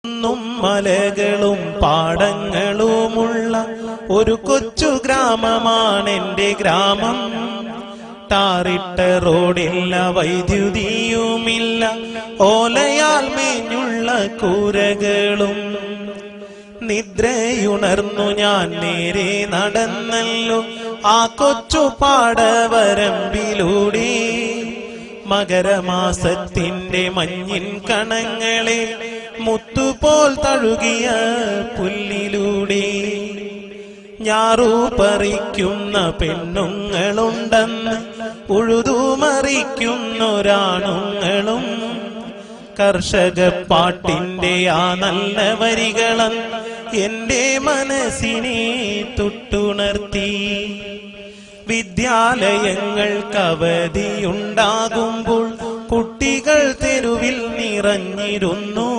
കുന്നും മലകളും പാടങ്ങളുമുള്ള ഒരു കൊച്ചു ഗ്രാമമാണെന്റെ ഗ്രാമം. ടാറിട്ട റോഡില്ല, വൈദ്യുതിയുമില്ല, ഓലയാൽ മേഞ്ഞുള്ള കൂരകളും. നിദ്രയുണർന്നു ഞാൻ നേരെ നടന്നല്ലോ ആ കൊച്ചു പാടവരമ്പിലൂടെ. മകരമാസത്തിന്റെ മഞ്ഞിൻ കണങ്ങളെ മുത്തുപോൽ തഴുകിയ പുല്ലിലൂടെ. ഞാറു പറിക്കുന്ന പെണ്ണുങ്ങളുണ്ടെന്ന് ഉഴുതുമറിക്കുന്നൊരാണുങ്ങളും. കർഷക പാട്ടിന്റെ ആ നല്ല വരികളും എന്റെ മനസ്സിനെ തൊട്ടുണർത്തി. വിദ്യാലയങ്ങൾക്ക് അവധിയുണ്ടാകുമ്പോൾ കുട്ടികൾ തെരുവിൽ നിറഞ്ഞിരുന്നു.